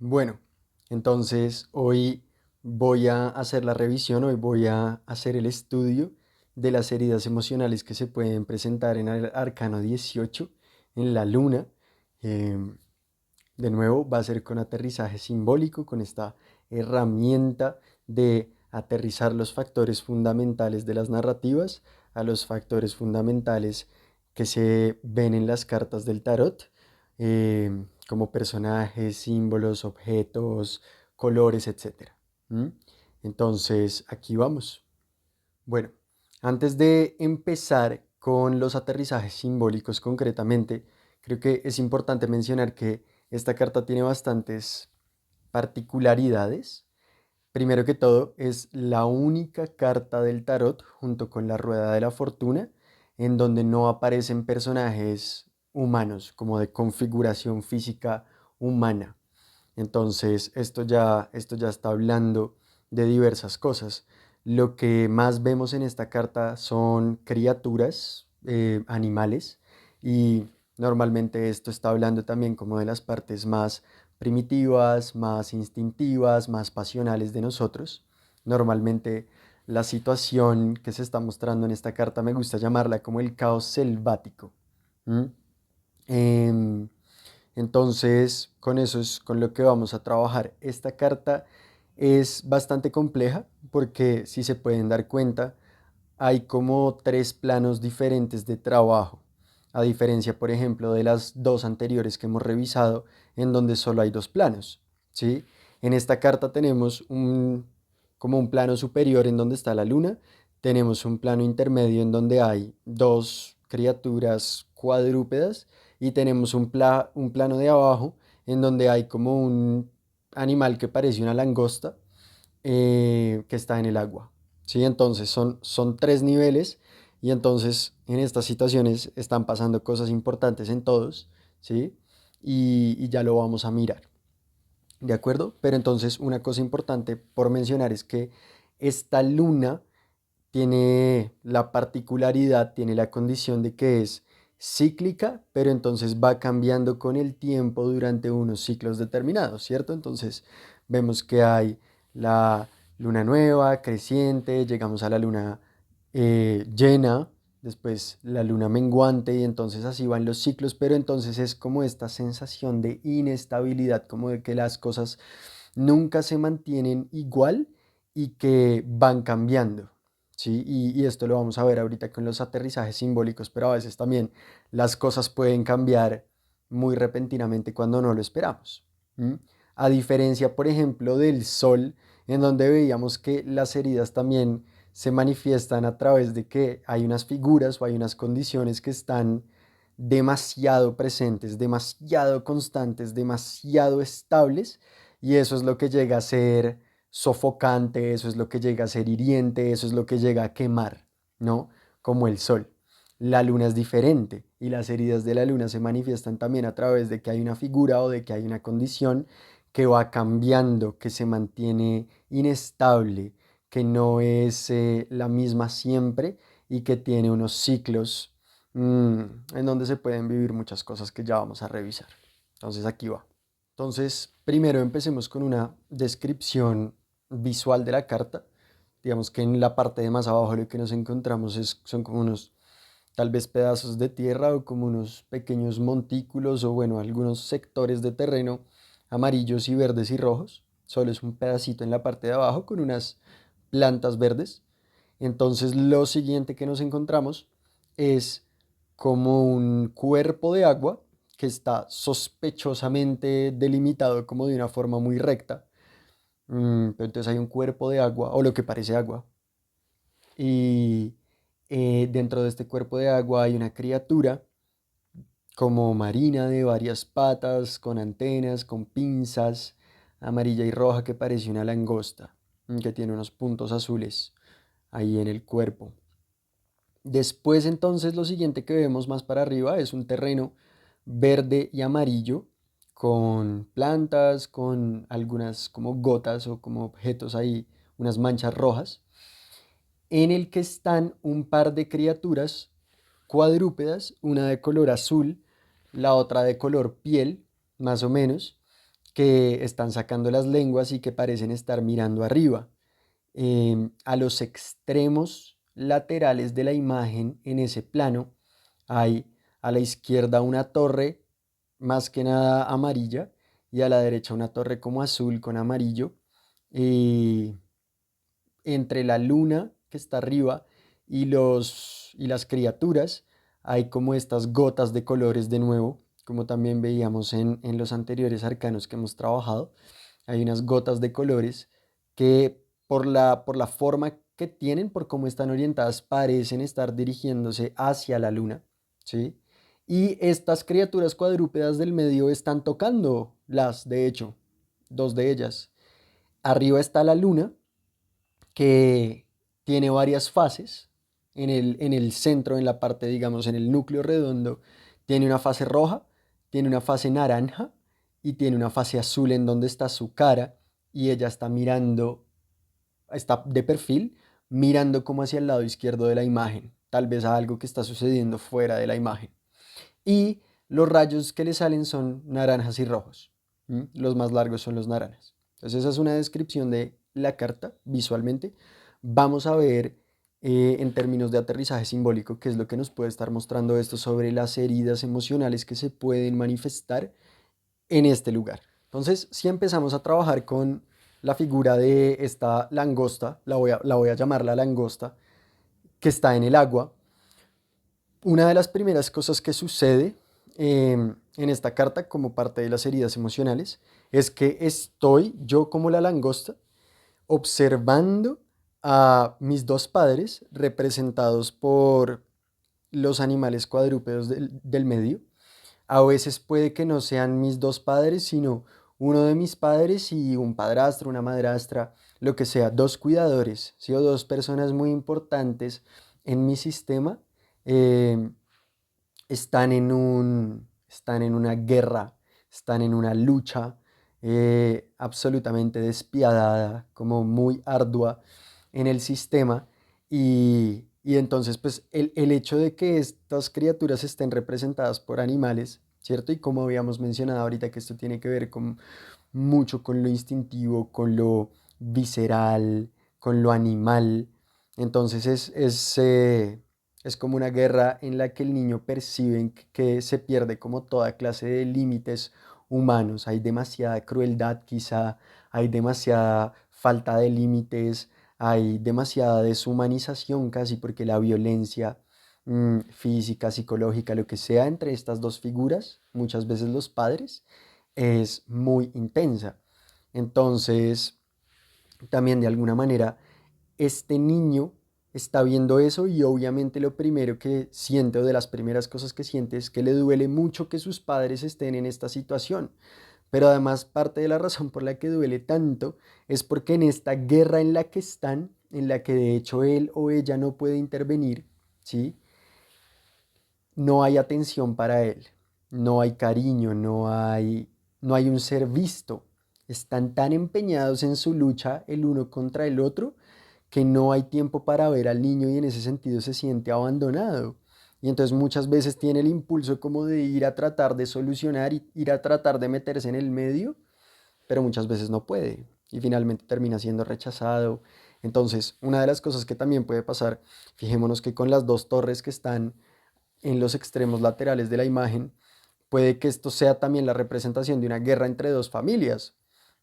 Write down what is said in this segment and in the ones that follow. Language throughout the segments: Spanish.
Bueno, entonces hoy voy a hacer la revisión, hoy voy a hacer el estudio de las heridas emocionales que se pueden presentar en el arcano 18, en la luna. Em, de nuevo, va a ser con aterrizaje simbólico, con esta herramienta de aterrizar los factores fundamentales de las narrativas a los factores fundamentales que se ven en las cartas del tarot, como personajes, símbolos, objetos, colores, etcétera. ¿Mm? Entonces, aquí vamos. Bueno, antes de empezar con los aterrizajes simbólicos concretamente, creo que es importante mencionar que esta carta tiene bastantes particularidades. Primero que todo, es la única carta del tarot junto con la rueda de la fortuna en donde no aparecen personajes humanos, como de configuración física humana. Entonces, esto ya está hablando de diversas cosas. Lo que más vemos en esta carta son criaturas, animales, y normalmente esto está hablando también como de las partes más primitivas, más instintivas, más pasionales de nosotros. Normalmente la situación que se está mostrando en esta carta me gusta llamarla como el caos selvático. ¿Mm? Em, entonces, con eso es con lo que vamos a trabajar. Esta carta es bastante compleja porque, si se pueden dar cuenta, hay como tres planos diferentes de trabajo, a diferencia, por ejemplo, de las dos anteriores que hemos revisado, en donde solo hay dos planos, ¿sí? En esta carta tenemos como un plano superior en donde está la luna, tenemos un plano intermedio en donde hay dos criaturas cuadrúpedas y tenemos un plano de abajo en donde hay como un animal que parece una langosta, que está en el agua. ¿Sí? Entonces son tres niveles y entonces en estas situaciones están pasando cosas importantes en todos, ¿sí? Y ya lo vamos a mirar, ¿de acuerdo? Pero entonces una cosa importante por mencionar es que esta luna tiene la particularidad, tiene la condición de que es cíclica, pero entonces va cambiando con el tiempo durante unos ciclos determinados, ¿cierto? Entonces vemos que hay la luna nueva, creciente, llegamos a la luna llena, después la luna menguante y entonces así van los ciclos, pero entonces es como esta sensación de inestabilidad, como de que las cosas nunca se mantienen igual y que van cambiando. ¿Sí? Y esto lo vamos a ver ahorita con los aterrizajes simbólicos, pero a veces también las cosas pueden cambiar muy repentinamente cuando no lo esperamos. ¿M? A diferencia, por ejemplo, del sol, en donde veíamos que las heridas también se manifiestan a través de que hay unas figuras o hay unas condiciones que están demasiado presentes, demasiado constantes, demasiado estables, y eso es lo que llega a ser sofocante, eso es lo que llega a ser hiriente, eso es lo que llega a quemar, ¿no? Como el sol. La luna es diferente y las heridas de la luna se manifiestan también a través de que hay una figura o de que hay una condición que va cambiando, que se mantiene inestable, que no es la misma siempre y que tiene unos ciclos, en donde se pueden vivir muchas cosas que ya vamos a revisar. Entonces aquí va. Entonces, primero empecemos con una descripción visual de la carta. Digamos que en la parte de más abajo lo que nos encontramos son como unos tal vez pedazos de tierra o como unos pequeños montículos o bueno, algunos sectores de terreno amarillos y verdes y rojos. Solo es un pedacito en la parte de abajo con unas plantas verdes. Entonces lo siguiente que nos encontramos es como un cuerpo de agua que está sospechosamente delimitado como de una forma muy recta. Pero entonces hay un cuerpo de agua, o lo que parece agua, y dentro de este cuerpo de agua hay una criatura como marina de varias patas, con antenas, con pinzas, amarilla y roja que parece una langosta, que tiene unos puntos azules ahí en el cuerpo. Después entonces lo siguiente que vemos más para arriba es un terreno verde y amarillo con plantas, con algunas como gotas o como objetos ahí, unas manchas rojas, en el que están un par de criaturas cuadrúpedas, una de color azul, la otra de color piel, más o menos, que están sacando las lenguas y que parecen estar mirando arriba. A los extremos laterales de la imagen en ese plano hay a la izquierda una torre más que nada amarilla y a la derecha una torre como azul con amarillo. Y entre la luna que está arriba y las criaturas hay como estas gotas de colores de nuevo, como también veíamos en los anteriores arcanos que hemos trabajado. Hay unas gotas de colores que por la forma que tienen, por cómo están orientadas, parecen estar dirigiéndose hacia la luna, ¿sí? Y estas criaturas cuadrúpedas del medio están tocándolas, de hecho, dos de ellas. Arriba está la luna, que tiene varias fases. En el centro, en la parte, digamos, en el núcleo redondo, tiene una fase roja, tiene una fase naranja y tiene una fase azul en donde está su cara y ella está mirando, está de perfil, mirando como hacia el lado izquierdo de la imagen, tal vez a algo que está sucediendo fuera de la imagen. Y los rayos que le salen son naranjas y rojos. Los más largos son los naranjas. Entonces esa es una descripción de la carta visualmente. Vamos a ver en términos de aterrizaje simbólico qué es lo que nos puede estar mostrando esto sobre las heridas emocionales que se pueden manifestar en este lugar. Entonces, si empezamos a trabajar con la figura de esta langosta, la voy a llamar la langosta, que está en el agua. Una de las primeras cosas que sucede en esta carta como parte de las heridas emocionales es que estoy yo como la langosta observando a mis dos padres representados por los animales cuadrúpedos del medio. A veces puede que no sean mis dos padres, sino uno de mis padres y un padrastro, una madrastra, lo que sea, dos cuidadores, ¿sí? O dos personas muy importantes en mi sistema. eh, están en una guerra, están en una lucha absolutamente despiadada, como muy ardua en el sistema. Y entonces, pues el hecho de que estas criaturas estén representadas por animales, ¿cierto? Y como habíamos mencionado ahorita, que esto tiene que ver mucho con lo instintivo, con lo visceral, con lo animal. Entonces es como una guerra en la que el niño percibe que se pierde como toda clase de límites humanos. Hay demasiada crueldad quizá, hay demasiada falta de límites, hay demasiada deshumanización casi porque la violencia física, psicológica, lo que sea entre estas dos figuras, muchas veces los padres, es muy intensa. Entonces, también de alguna manera, este niño está viendo eso y obviamente lo primero que siente o de las primeras cosas que siente es que le duele mucho que sus padres estén en esta situación. Pero además parte de la razón por la que duele tanto es porque en esta guerra en la que están, en la que de hecho él o ella no puede intervenir, ¿sí? No hay atención para él, no hay cariño, no hay un ser visto. Están tan empeñados en su lucha el uno contra el otro que no hay tiempo para ver al niño y en ese sentido se siente abandonado. Y entonces muchas veces tiene el impulso como de ir a tratar de solucionar y ir a tratar de meterse en el medio, pero muchas veces no puede y finalmente termina siendo rechazado. Entonces, una de las cosas que también puede pasar, fijémonos que con las dos torres que están en los extremos laterales de la imagen, puede que esto sea también la representación de una guerra entre dos familias.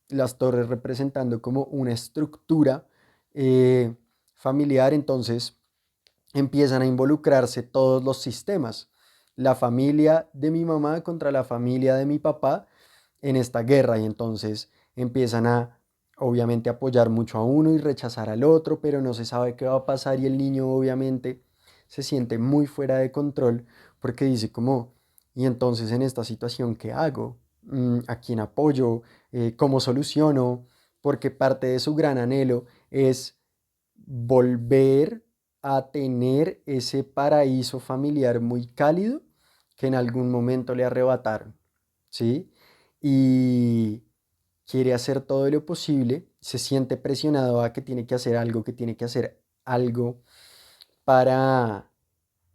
Las torres representando como una estructura familiar, entonces empiezan a involucrarse todos los sistemas. La familia de mi mamá contra la familia de mi papá en esta guerra y entonces empiezan a obviamente apoyar mucho a uno y rechazar al otro, pero no se sabe qué va a pasar y el niño obviamente se siente muy fuera de control porque dice como, ¿y entonces en esta situación qué hago? ¿A quién apoyo? ¿Cómo soluciono? Porque parte de su gran anhelo es volver a tener ese paraíso familiar muy cálido que en algún momento le arrebataron, ¿sí? Y quiere hacer todo lo posible, se siente presionado a que tiene que hacer algo, que tiene que hacer algo para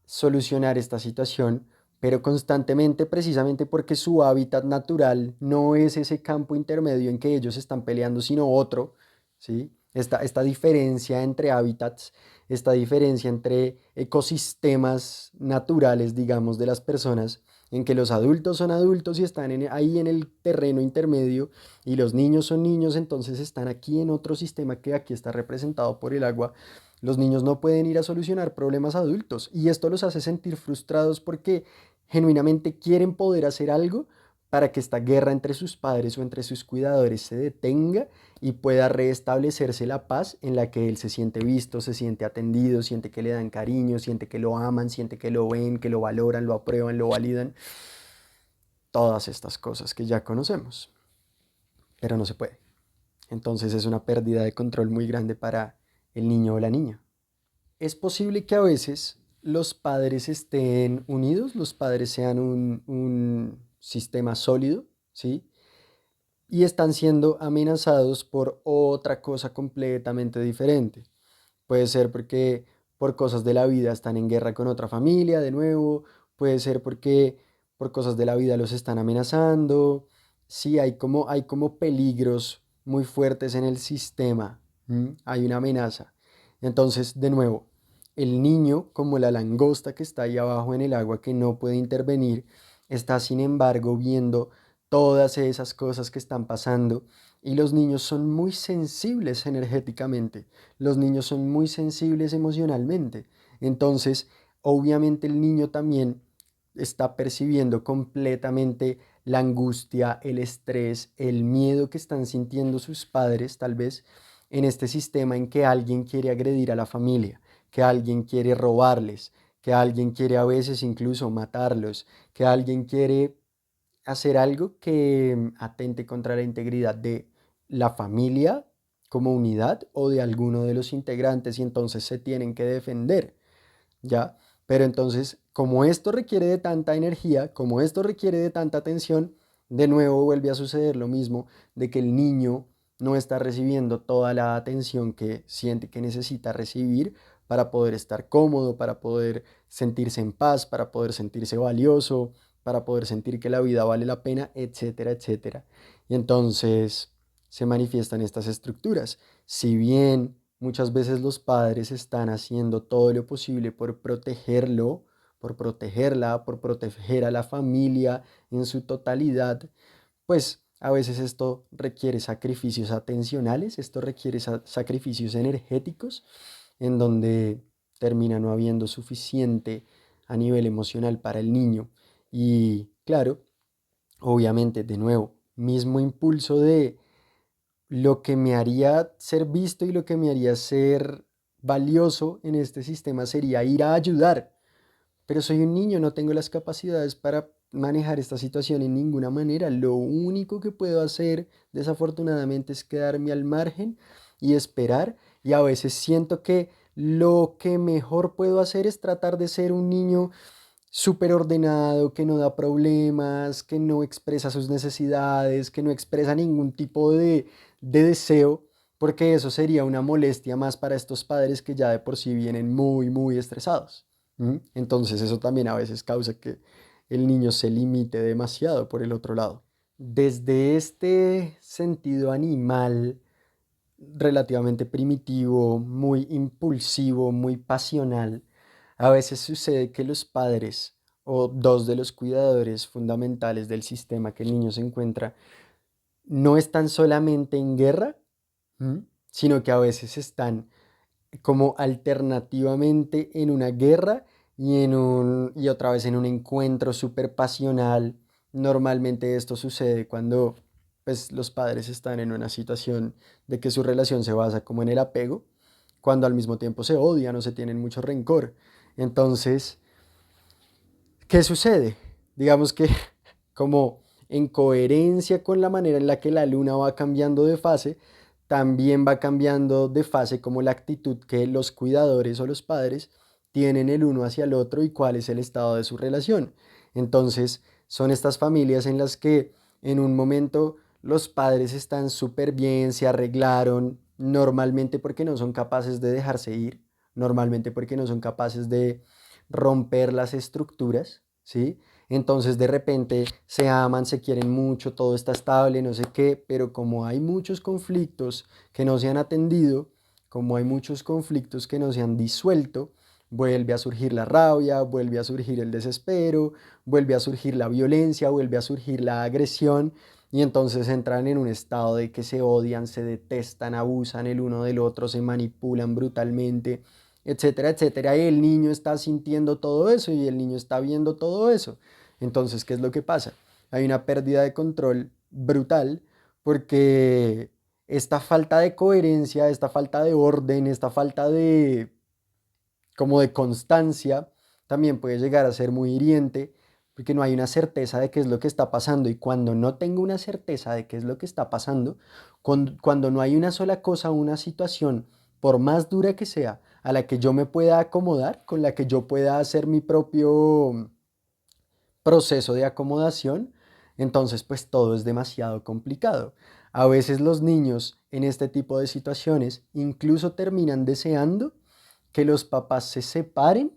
solucionar esta situación, pero constantemente precisamente porque su hábitat natural no es ese campo intermedio en que ellos están peleando, sino otro, ¿sí? Esta diferencia entre hábitats, esta diferencia entre ecosistemas naturales, digamos, de las personas, en que los adultos son adultos y están ahí en el terreno intermedio y los niños son niños, entonces están aquí en otro sistema que aquí está representado por el agua. Los niños no pueden ir a solucionar problemas adultos y esto los hace sentir frustrados porque genuinamente quieren poder hacer algo para que esta guerra entre sus padres o entre sus cuidadores se detenga y pueda restablecerse la paz en la que él se siente visto, se siente atendido, siente que le dan cariño, siente que lo aman, siente que lo ven, que lo valoran, lo aprueban, lo validan. Todas estas cosas que ya conocemos, pero no se puede. Entonces es una pérdida de control muy grande para el niño o la niña. Es posible que a veces los padres estén unidos, los padres sean un sistema sólido, ¿sí? Y están siendo amenazados por otra cosa completamente diferente. Puede ser porque por cosas de la vida están en guerra con otra familia de nuevo, puede ser porque por cosas de la vida los están amenazando. Sí, hay como peligros muy fuertes en el sistema. Hay una amenaza. Entonces, de nuevo, el niño, como la langosta que está ahí abajo en el agua que no puede intervenir, está sin embargo viendo todas esas cosas que están pasando y los niños son muy sensibles energéticamente, los niños son muy sensibles emocionalmente. Entonces, obviamente el niño también está percibiendo completamente la angustia, el estrés, el miedo que están sintiendo sus padres, tal vez, en este sistema en que alguien quiere agredir a la familia, que alguien quiere robarles, que alguien quiere a veces incluso matarlos, que alguien quiere hacer algo que atente contra la integridad de la familia como unidad o de alguno de los integrantes y entonces se tienen que defender, ¿ya? Pero entonces, como esto requiere de tanta energía, como esto requiere de tanta atención, de nuevo vuelve a suceder lo mismo de que el niño no está recibiendo toda la atención que siente que necesita recibir para poder estar cómodo, para poder sentirse en paz, para poder sentirse valioso, para poder sentir que la vida vale la pena, etcétera, etcétera. Y entonces se manifiestan estas estructuras. Si bien muchas veces los padres están haciendo todo lo posible por protegerlo, por protegerla, por proteger a la familia en su totalidad, pues a veces esto requiere sacrificios atencionales, esto requiere sacrificios energéticos, en donde termina no habiendo suficiente a nivel emocional para el niño. Y claro, obviamente, de nuevo, mismo impulso de lo que me haría ser visto y lo que me haría ser valioso en este sistema sería ir a ayudar, pero soy un niño, no tengo las capacidades para manejar esta situación en ninguna manera. Lo único que puedo hacer, desafortunadamente, es quedarme al margen y esperar. Y a veces siento que lo que mejor puedo hacer es tratar de ser un niño súper ordenado, que no da problemas, que no expresa sus necesidades, que no expresa ningún tipo de deseo, porque eso sería una molestia más para estos padres que ya de por sí vienen muy, muy estresados. Entonces eso también a veces causa que el niño se limite demasiado por el otro lado. Desde este sentido animal relativamente primitivo, muy impulsivo, muy pasional, a veces sucede que los padres o dos de los cuidadores fundamentales del sistema que el niño se encuentra no están solamente en guerra, ¿m? Sino que a veces están como alternativamente en una guerra y otra vez en un encuentro súper pasional. Normalmente esto sucede cuando pues, los padres están en una situación de que su relación se basa como en el apego, cuando al mismo tiempo se odian o se tienen mucho rencor. Entonces, ¿qué sucede? Digamos que como en coherencia con la manera en la que la luna va cambiando de fase, también va cambiando de fase como la actitud que los cuidadores o los padres tienen el uno hacia el otro y cuál es el estado de su relación. Entonces, son estas familias en las que en un momento los padres están súper bien, se arreglaron, normalmente porque no son capaces de dejarse ir, normalmente porque no son capaces de romper las estructuras, ¿sí? entonces de repente se aman, se quieren mucho, todo está estable, no sé qué, pero como hay muchos conflictos que no se han atendido, como hay muchos conflictos que no se han disuelto, vuelve a surgir la rabia, vuelve a surgir el desespero, vuelve a surgir la violencia, vuelve a surgir la agresión y entonces entran en un estado de que se odian, se detestan, abusan el uno del otro, se manipulan brutalmente, etcétera, etcétera. Y el niño está sintiendo todo eso y el niño está viendo todo eso. Entonces, ¿qué es lo que pasa? Hay una pérdida de control brutal porque esta falta de coherencia, esta falta de orden, esta falta de como de constancia, también puede llegar a ser muy hiriente porque no hay una certeza de qué es lo que está pasando y cuando no tengo una certeza de qué es lo que está pasando, cuando no hay una sola cosa, una situación, por más dura que sea, a la que yo me pueda acomodar, con la que yo pueda hacer mi propio proceso de acomodación, entonces pues todo es demasiado complicado. A veces los niños en este tipo de situaciones incluso terminan deseando que los papás se separen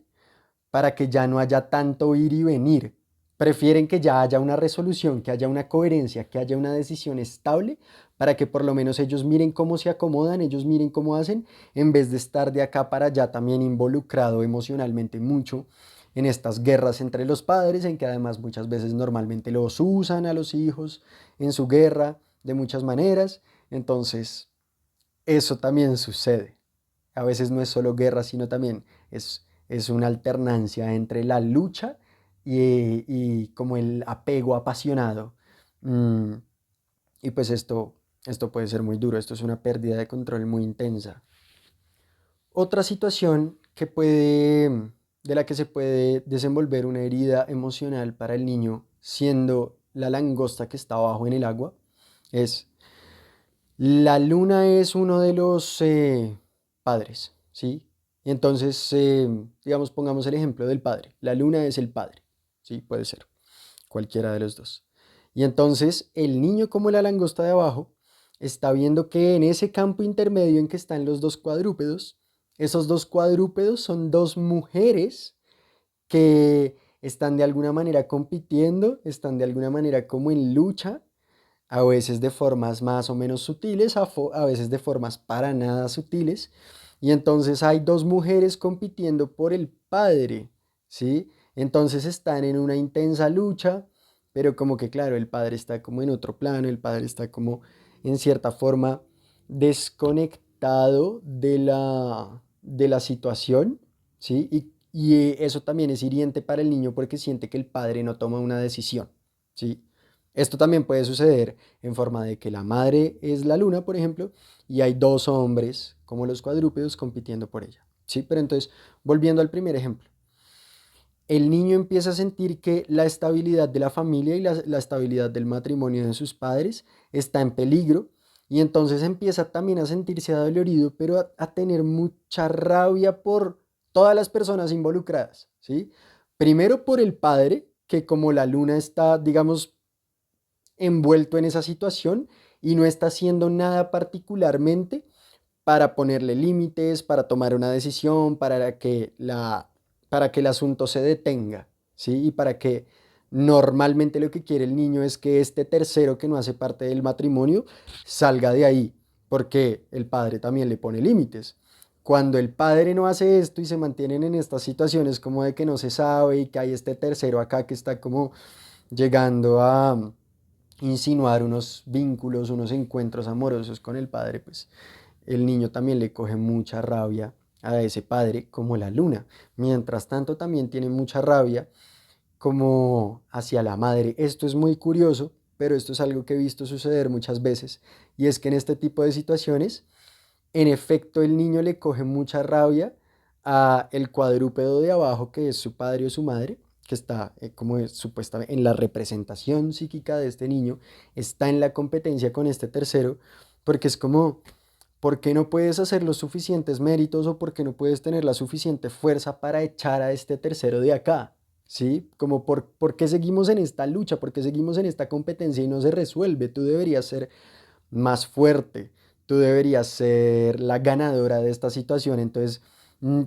para que ya no haya tanto ir y venir. Prefieren que ya haya una resolución, que haya una coherencia, que haya una decisión estable para que por lo menos ellos miren cómo se acomodan, ellos miren cómo hacen, en vez de estar de acá para allá también involucrado emocionalmente mucho en estas guerras entre los padres, en que además muchas veces normalmente los usan a los hijos en su guerra de muchas maneras. Entonces, eso también sucede. A veces no es solo guerra, sino también es una alternancia entre la lucha y como el apego apasionado. Mm, y pues esto puede ser muy duro, esto es una pérdida de control muy intensa. Otra situación de la que se puede desenvolver una herida emocional para el niño, siendo la langosta que está abajo en el agua, es la luna es uno de los padres, ¿sí? Y entonces, digamos, pongamos el ejemplo del padre. La luna es el padre, ¿sí? Puede ser cualquiera de los dos. Y entonces el niño como la langosta de abajo está viendo que en ese campo intermedio en que están los dos cuadrúpedos, esos dos cuadrúpedos son dos mujeres que están de alguna manera compitiendo, están de alguna manera como en lucha, a veces de formas más o menos sutiles, a veces de formas para nada sutiles. Y entonces hay dos mujeres compitiendo por el padre, ¿sí? Entonces están en una intensa lucha, pero como que claro, el padre está como en otro plano, el padre está como en cierta forma desconectado de la situación, ¿sí? Y eso también es hiriente para el niño porque siente que el padre no toma una decisión, ¿sí? Esto también puede suceder en forma de que la madre es la luna, por ejemplo, y hay dos hombres, como los cuadrúpedos, compitiendo por ella. ¿Sí? Pero entonces, volviendo al primer ejemplo, el niño empieza a sentir que la estabilidad de la familia y la estabilidad del matrimonio de sus padres está en peligro y entonces empieza también a sentirse adolorido, pero a tener mucha rabia por todas las personas involucradas, ¿sí? Primero por el padre, que como la luna está, digamos, envuelto en esa situación y no está haciendo nada particularmente para ponerle límites, para tomar una decisión, para que el asunto se detenga, ¿sí? Y para que normalmente lo que quiere el niño es que este tercero que no hace parte del matrimonio salga de ahí, porque el padre también le pone límites. Cuando el padre no hace esto y se mantienen en estas situaciones como de que no se sabe y que hay este tercero acá que está como llegando a insinuar unos vínculos, unos encuentros amorosos con el padre, pues el niño también le coge mucha rabia a ese padre como la luna. Mientras tanto también tiene mucha rabia como hacia la madre. Esto es muy curioso, pero esto es algo que he visto suceder muchas veces y es que en este tipo de situaciones, en efecto, el niño le coge mucha rabia a el cuadrúpedo de abajo que es su padre o su madre, que está como es, supuestamente en la representación psíquica de este niño, está en la competencia con este tercero, porque es como, ¿por qué no puedes hacer los suficientes méritos o por qué no puedes tener la suficiente fuerza para echar a este tercero de acá? ¿Sí? Como por qué seguimos en esta lucha, por qué seguimos en esta competencia y no se resuelve. Tú deberías ser más fuerte, tú deberías ser la ganadora de esta situación. Entonces, mm,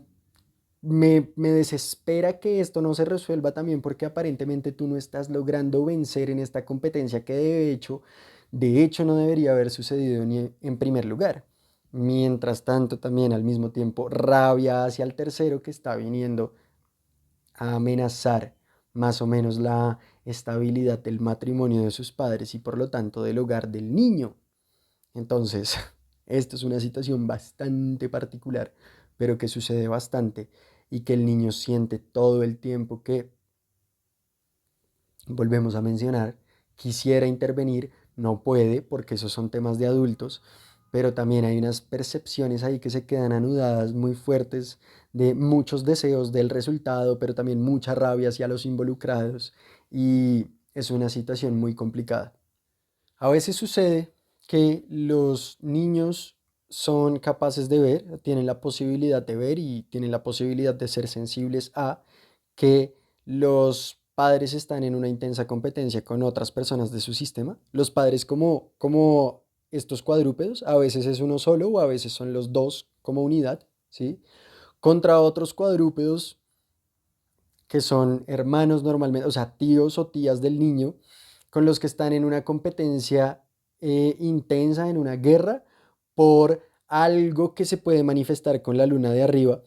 me desespera que esto no se resuelva también porque aparentemente tú no estás logrando vencer en esta competencia que de hecho no debería haber sucedido ni en primer lugar. Mientras tanto, también al mismo tiempo rabia hacia el tercero que está viniendo a amenazar más o menos la estabilidad del matrimonio de sus padres y por lo tanto del hogar del niño. Entonces, esto es una situación bastante particular, pero que sucede bastante y que el niño siente todo el tiempo que, volvemos a mencionar, quisiera intervenir, no puede porque esos son temas de adultos, pero también hay unas percepciones ahí que se quedan anudadas muy fuertes de muchos deseos del resultado, pero también mucha rabia hacia los involucrados y es una situación muy complicada. A veces sucede que los niños son capaces de ver, tienen la posibilidad de ver y tienen la posibilidad de ser sensibles a que los padres están en una intensa competencia con otras personas de su sistema. Los padres como estos cuadrúpedos, a veces es uno solo o a veces son los dos como unidad, ¿sí? Contra otros cuadrúpedos que son hermanos normalmente, o sea, tíos o tías del niño, con los que están en una competencia intensa, en una guerra, por algo que se puede manifestar con la luna de arriba,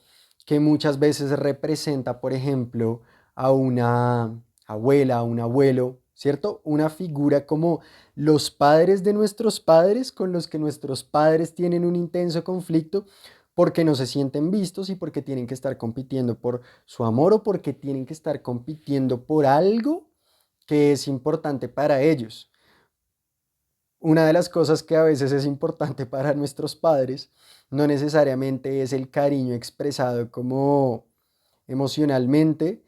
que muchas veces representa, por ejemplo, a una abuela, a un abuelo, ¿cierto? Una figura como los padres de nuestros padres, con los que nuestros padres tienen un intenso conflicto porque no se sienten vistos y porque tienen que estar compitiendo por su amor o porque tienen que estar compitiendo por algo que es importante para ellos. Una de las cosas que a veces es importante para nuestros padres no necesariamente es el cariño expresado como emocionalmente,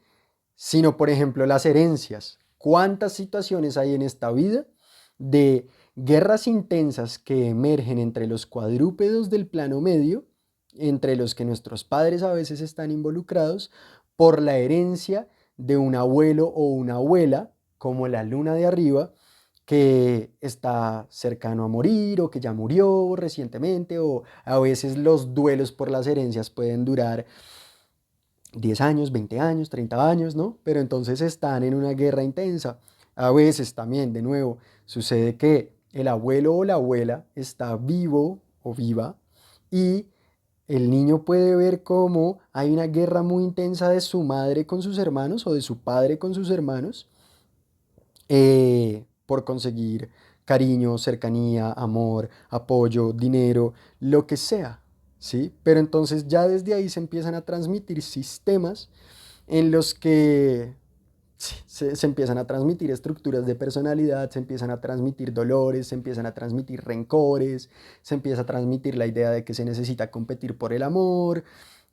sino por ejemplo las herencias. ¿Cuántas situaciones hay en esta vida de guerras intensas que emergen entre los cuadrúpedos del plano medio, entre los que nuestros padres a veces están involucrados, por la herencia de un abuelo o una abuela, como la luna de arriba, que está cercano a morir o que ya murió recientemente, o a veces los duelos por las herencias pueden durar 10 años, 20 años, 30 años, ¿no? Pero entonces están en una guerra intensa. A veces también, de nuevo, sucede que el abuelo o la abuela está vivo o viva y el niño puede ver cómo hay una guerra muy intensa de su madre con sus hermanos o de su padre con sus hermanos por conseguir cariño, cercanía, amor, apoyo, dinero, lo que sea, ¿sí? Pero entonces ya desde ahí se empiezan a transmitir sistemas en los que se empiezan a transmitir estructuras de personalidad, se empiezan a transmitir dolores, se empiezan a transmitir rencores, se empieza a transmitir la idea de que se necesita competir por el amor,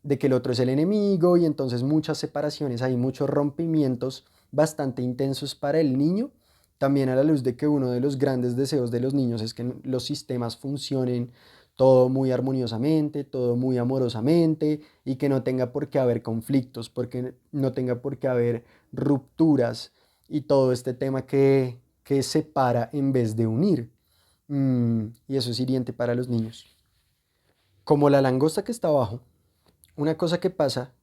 de que el otro es el enemigo y entonces muchas separaciones, hay muchos rompimientos bastante intensos para el niño, también a la luz de que uno de los grandes deseos de los niños es que los sistemas funcionen todo muy armoniosamente, todo muy amorosamente y que no tenga por qué haber conflictos, porque no tenga por qué haber rupturas y todo este tema que separa en vez de unir. Y eso es hiriente para los niños. Como la langosta que está abajo, una cosa que pasa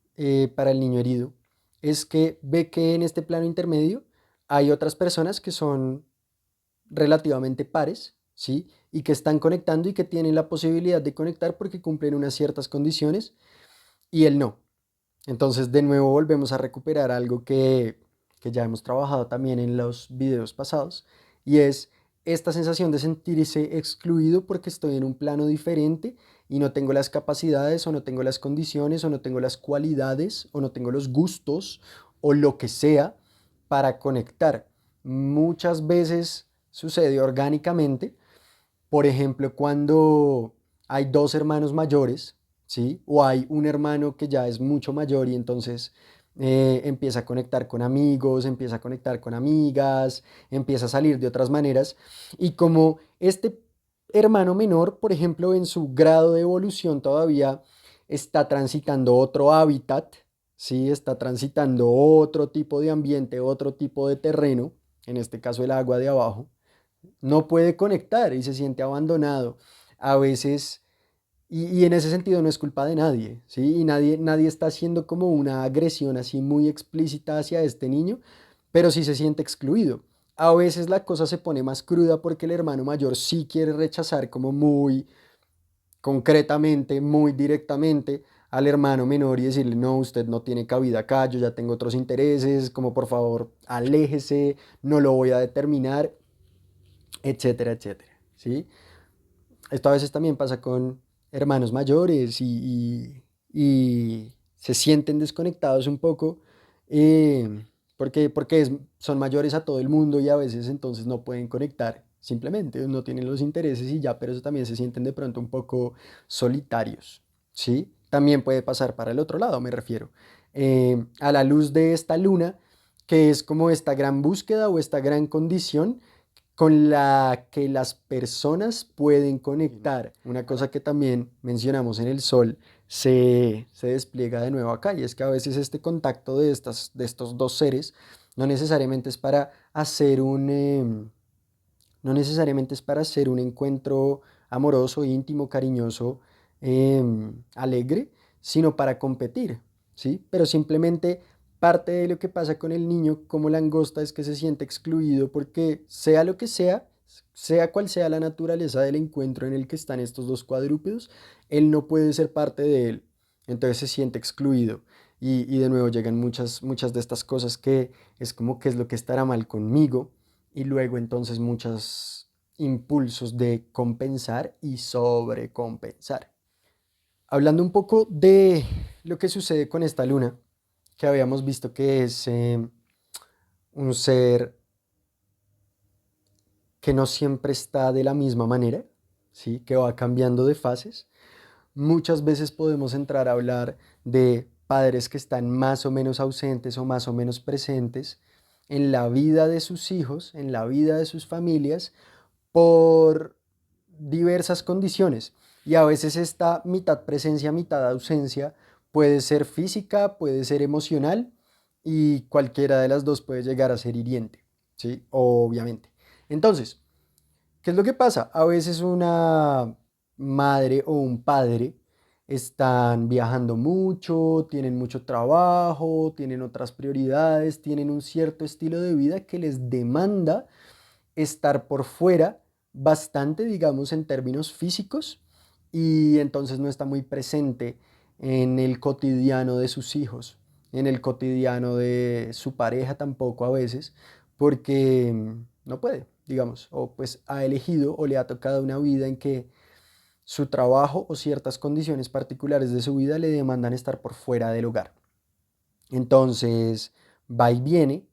para el niño herido es que ve que en este plano intermedio hay otras personas que son relativamente pares, ¿sí? Y que están conectando y que tienen la posibilidad de conectar porque cumplen unas ciertas condiciones y él no. Entonces, de nuevo volvemos a recuperar algo que ya hemos trabajado también en los videos pasados y es esta sensación de sentirse excluido porque estoy en un plano diferente y no tengo las capacidades o no tengo las condiciones o no tengo las cualidades o no tengo los gustos o lo que sea para conectar. Muchas veces sucede orgánicamente, por ejemplo, cuando hay dos hermanos mayores, ¿sí? O hay un hermano que ya es mucho mayor y entonces empieza a conectar con amigos, empieza a conectar con amigas, empieza a salir de otras maneras. Y como este hermano menor, por ejemplo, en su grado de evolución todavía está transitando otro hábitat, ¿sí? Está transitando otro tipo de ambiente, otro tipo de terreno, en este caso el agua de abajo no puede conectar y se siente abandonado. A veces Y en ese sentido no es culpa de nadie, ¿sí? Y nadie está haciendo como una agresión así muy explícita hacia este niño, pero sí se siente excluido. A veces la cosa se pone más cruda porque el hermano mayor sí quiere rechazar como muy concretamente, muy directamente al hermano menor y decirle, no, usted no tiene cabida acá, yo ya tengo otros intereses, como por favor, aléjese, no lo voy a determinar, etcétera, etcétera, ¿sí? Esto a veces también pasa con hermanos mayores y se sienten desconectados un poco porque son mayores a todo el mundo y a veces entonces no pueden conectar. Simplemente no tienen los intereses y ya, pero eso también se sienten de pronto un poco solitarios, ¿sí? También puede pasar para el otro lado, me refiero. A la luz de esta luna, que es como esta gran búsqueda o esta gran condición con la que las personas pueden conectar. Una cosa que también mencionamos en el sol se despliega de nuevo acá y es que a veces este contacto de estos dos seres no necesariamente es para hacer no necesariamente es para hacer un encuentro amoroso, íntimo, cariñoso, alegre, sino para competir, ¿sí? Pero simplemente parte de lo que pasa con el niño como langosta es que se siente excluido porque sea lo que sea cual sea la naturaleza del encuentro en el que están estos dos cuadrúpedos, él no puede ser parte de él. Entonces se siente excluido. Y de nuevo llegan muchas de estas cosas que es como qué es lo que estará mal conmigo y luego entonces muchos impulsos de compensar y sobrecompensar. Hablando un poco de lo que sucede con esta luna, que habíamos visto que es un ser que no siempre está de la misma manera, ¿sí? Que va cambiando de fases. Muchas veces podemos entrar a hablar de padres que están más o menos ausentes o más o menos presentes en la vida de sus hijos, en la vida de sus familias, por diversas condiciones. Y a veces esta mitad presencia, mitad ausencia puede ser física, puede ser emocional y cualquiera de las dos puede llegar a ser hiriente, ¿sí? Obviamente. Entonces, ¿qué es lo que pasa? A veces una madre o un padre están viajando mucho, tienen mucho trabajo, tienen otras prioridades, tienen un cierto estilo de vida que les demanda estar por fuera bastante, digamos, en términos físicos y entonces no está muy presente en el cotidiano de sus hijos, en el cotidiano de su pareja tampoco a veces, porque no puede, digamos, o pues ha elegido o le ha tocado una vida en que su trabajo o ciertas condiciones particulares de su vida le demandan estar por fuera del hogar. Entonces, va y viene,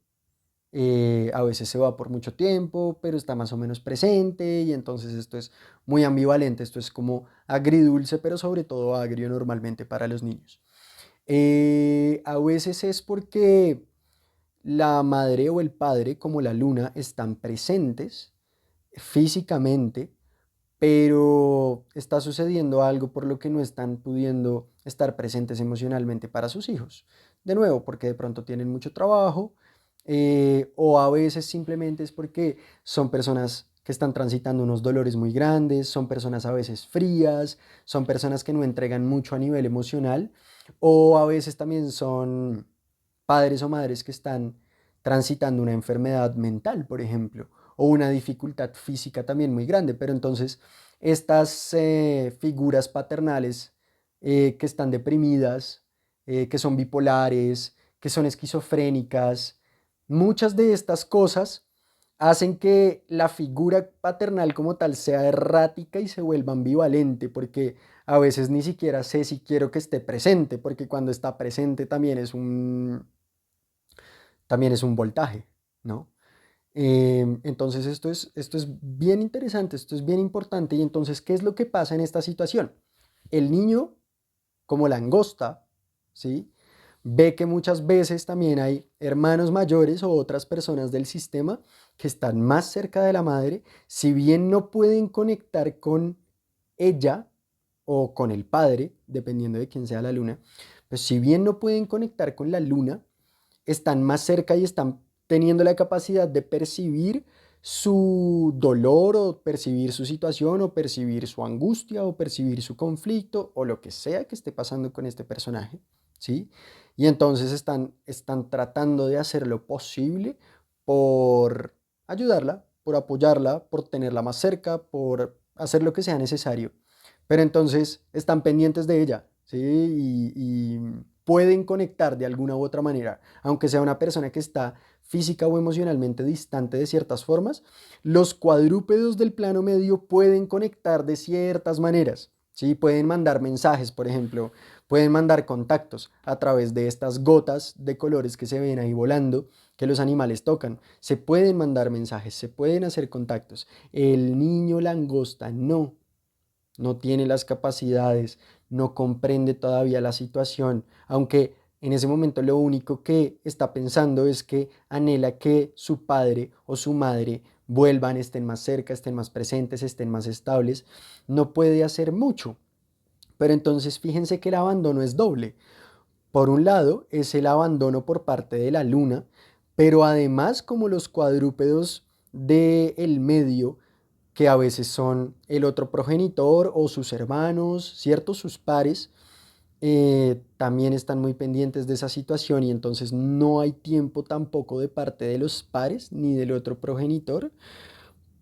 a veces se va por mucho tiempo, pero está más o menos presente y entonces esto es muy ambivalente, esto es como agridulce, pero sobre todo agrio normalmente para los niños. A veces es porque la madre o el padre, como la luna, están presentes físicamente, pero está sucediendo algo por lo que no están pudiendo estar presentes emocionalmente para sus hijos. De nuevo, porque de pronto tienen mucho trabajo, o a veces simplemente es porque son personas que están transitando unos dolores muy grandes, son personas a veces frías, son personas que no entregan mucho a nivel emocional, o a veces también son padres o madres que están transitando una enfermedad mental, por ejemplo, o una dificultad física también muy grande, pero entonces estas figuras paternales que están deprimidas, que son bipolares, que son esquizofrénicas, muchas de estas cosas hacen que la figura paternal como tal sea errática y se vuelva ambivalente, porque a veces ni siquiera sé si quiero que esté presente, porque cuando está presente también es un voltaje, ¿no? Entonces esto es bien interesante, esto es bien importante. Y entonces, ¿qué es lo que pasa en esta situación? El niño, como langosta, ¿sí? Ve que muchas veces también hay hermanos mayores o otras personas del sistema que están más cerca de la madre, si bien no pueden conectar con ella o con el padre, dependiendo de quién sea la luna, pues si bien no pueden conectar con la luna, están más cerca y están teniendo la capacidad de percibir su dolor o percibir su situación o percibir su angustia o percibir su conflicto o lo que sea que esté pasando con este personaje, ¿sí? Y entonces están tratando de hacer lo posible por ayudarla, por apoyarla, por tenerla más cerca, por hacer lo que sea necesario. Pero entonces están pendientes de ella, ¿sí? Y pueden conectar de alguna u otra manera, aunque sea una persona que está física o emocionalmente distante de ciertas formas, los cuadrúpedos del plano medio pueden conectar de ciertas maneras, ¿sí? Pueden mandar mensajes, por ejemplo, pueden mandar contactos a través de estas gotas de colores que se ven ahí volando, que los animales tocan. Se pueden mandar mensajes, se pueden hacer contactos. El niño langosta no tiene las capacidades, no comprende todavía la situación, aunque en ese momento lo único que está pensando es que anhela que su padre o su madre vuelvan, estén más cerca, estén más presentes, estén más estables, no puede hacer mucho. Pero entonces fíjense que el abandono es doble. Por un lado es el abandono por parte de la luna, pero además como los cuadrúpedos del medio que a veces son el otro progenitor o sus hermanos, ¿cierto? Sus pares, también están muy pendientes de esa situación y entonces no hay tiempo tampoco de parte de los pares ni del otro progenitor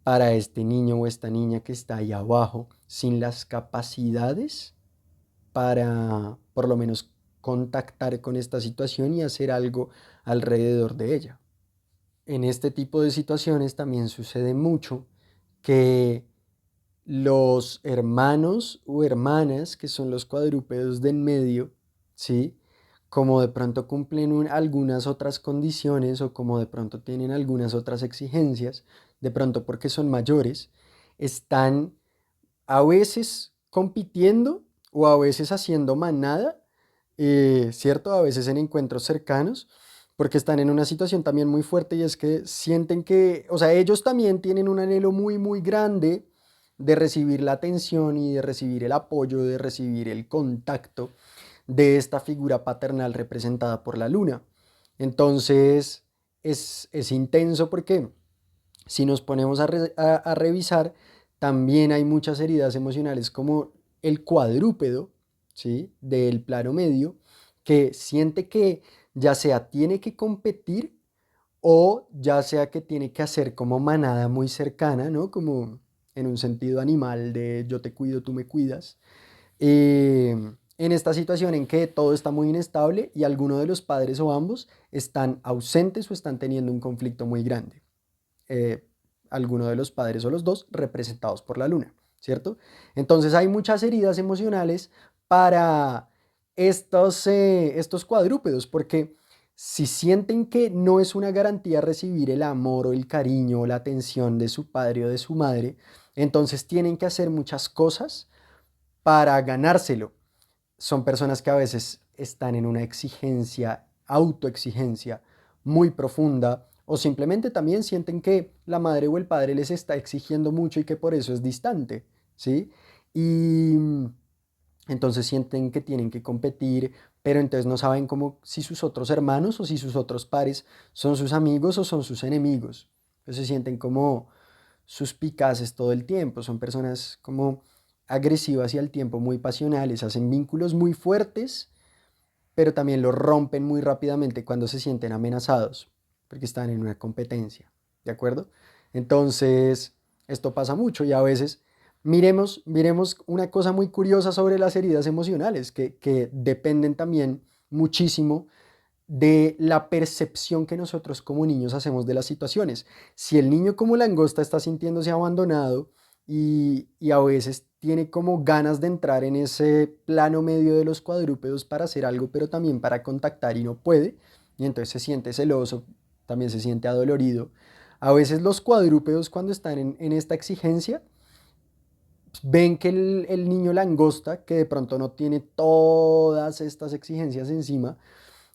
para este niño o esta niña que está ahí abajo sin las capacidades para por lo menos contactar con esta situación y hacer algo alrededor de ella. En este tipo de situaciones también sucede mucho que los hermanos o hermanas, que son los cuadrúpedos de en medio, ¿sí? Como de pronto cumplen algunas otras condiciones o como de pronto tienen algunas otras exigencias, de pronto porque son mayores, están a veces compitiendo o a veces haciendo manada, ¿cierto? A veces en encuentros cercanos, porque están en una situación también muy fuerte y es que sienten que, o sea, ellos también tienen un anhelo muy, muy grande de recibir la atención y de recibir el apoyo, de recibir el contacto de esta figura paternal representada por la luna. Entonces, es intenso porque si nos ponemos a revisar, también hay muchas heridas emocionales como el cuadrúpedo, ¿sí? Del plano medio, que siente que ya sea tiene que competir o ya sea que tiene que hacer como manada muy cercana, ¿no? Como en un sentido animal de yo te cuido, tú me cuidas. En esta situación en que todo está muy inestable y alguno de los padres o ambos están ausentes o están teniendo un conflicto muy grande. eh, Alguno de los padres o los dos representados por la luna, ¿cierto? Entonces hay muchas heridas emocionales para estos cuadrúpedos, porque si sienten que no es una garantía recibir el amor o el cariño o la atención de su padre o de su madre, entonces tienen que hacer muchas cosas para ganárselo. Son personas que a veces están en una exigencia, autoexigencia muy profunda o simplemente también sienten que la madre o el padre les está exigiendo mucho y que por eso es distante, ¿sí? Y entonces sienten que tienen que competir, pero entonces no saben cómo si sus otros hermanos o si sus otros pares son sus amigos o son sus enemigos. Entonces se sienten como suspicaces todo el tiempo, son personas como agresivas y al tiempo muy pasionales, hacen vínculos muy fuertes, pero también los rompen muy rápidamente cuando se sienten amenazados, porque están en una competencia, ¿de acuerdo? Entonces, esto pasa mucho y a veces miremos una cosa muy curiosa sobre las heridas emocionales, que dependen también muchísimo de la percepción que nosotros como niños hacemos de las situaciones. Si el niño como langosta está sintiéndose abandonado y a veces tiene como ganas de entrar en ese plano medio de los cuadrúpedos para hacer algo, pero también para contactar y no puede, y entonces se siente celoso, también se siente adolorido. A veces los cuadrúpedos cuando están en esta exigencia, ven que el niño langosta, que de pronto no tiene todas estas exigencias encima,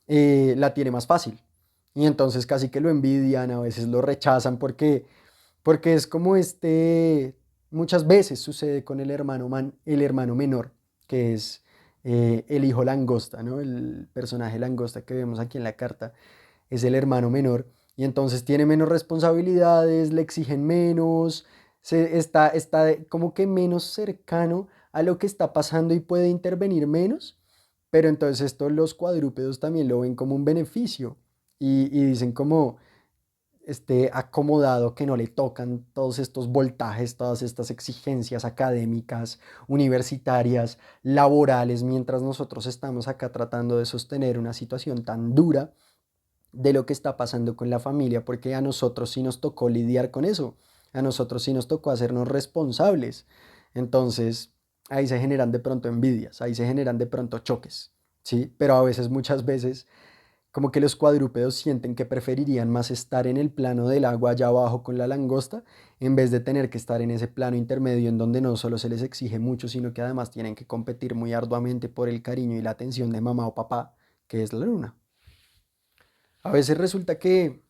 la tiene más fácil. Y entonces casi que lo envidian, a veces lo rechazan porque es como muchas veces sucede con el hermano menor, que es el hijo langosta, ¿no? El personaje langosta que vemos aquí en la carta es el hermano menor. y entonces tiene menos responsabilidades, le exigen menos, está como que menos cercano a lo que está pasando y puede intervenir menos, pero entonces esto los cuadrúpedos también lo ven como un beneficio y dicen como esté acomodado, que no le tocan todos estos voltajes, todas estas exigencias académicas, universitarias, laborales, mientras nosotros estamos acá tratando de sostener una situación tan dura de lo que está pasando con la familia, porque a nosotros sí nos tocó lidiar con eso, a nosotros sí nos tocó hacernos responsables. Entonces, ahí se generan de pronto envidias, ahí se generan de pronto choques, ¿sí? Pero a veces, muchas veces, como que los cuadrúpedos sienten que preferirían más estar en el plano del agua allá abajo con la langosta, en vez de tener que estar en ese plano intermedio en donde no solo se les exige mucho, sino que además tienen que competir muy arduamente por el cariño y la atención de mamá o papá, que es la luna. A veces resulta que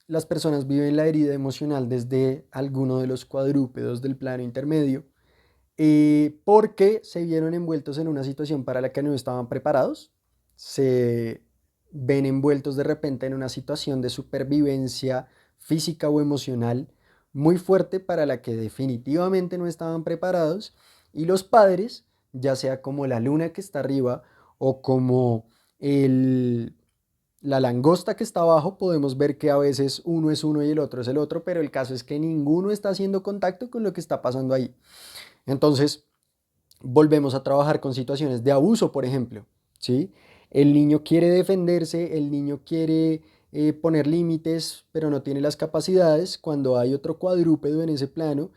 las personas viven la herida emocional desde alguno de los cuadrúpedos del plano intermedio, porque se vieron envueltos en una situación para la que no estaban preparados, se ven envueltos de repente en una situación de supervivencia física o emocional muy fuerte para la que definitivamente no estaban preparados, y los padres, ya sea como la luna que está arriba o como el la langosta que está abajo, podemos ver que a veces uno es uno y el otro es el otro, pero el caso es que ninguno está haciendo contacto con lo que está pasando ahí. Entonces, volvemos a trabajar con situaciones de abuso, por ejemplo, ¿sí? El niño quiere defenderse, el niño quiere poner límites, pero no tiene las capacidades cuando hay otro cuadrúpedo en ese plano,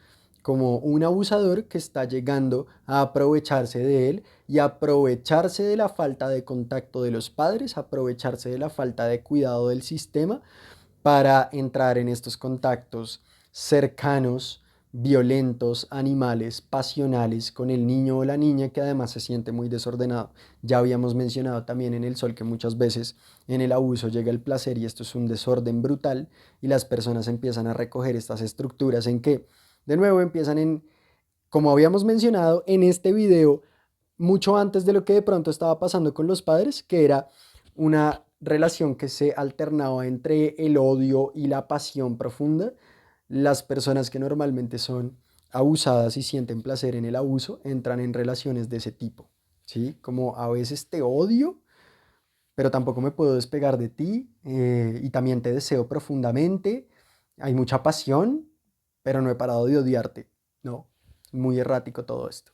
como un abusador que está llegando a aprovecharse de él y aprovecharse de la falta de contacto de los padres, aprovecharse de la falta de cuidado del sistema para entrar en estos contactos cercanos, violentos, animales, pasionales con el niño o la niña que además se siente muy desordenado. Ya habíamos mencionado también en el sol que muchas veces en el abuso llega el placer y esto es un desorden brutal y las personas empiezan a recoger estas estructuras en que de nuevo empiezan en, como habíamos mencionado en este video, mucho antes de lo que de pronto estaba pasando con los padres, que era una relación que se alternaba entre el odio y la pasión profunda. Las personas que normalmente son abusadas y sienten placer en el abuso entran en relaciones de ese tipo, ¿sí? Como a veces te odio, pero tampoco me puedo despegar de ti, y también te deseo profundamente. Hay mucha pasión, pero no he parado de odiarte. No, muy errático todo esto.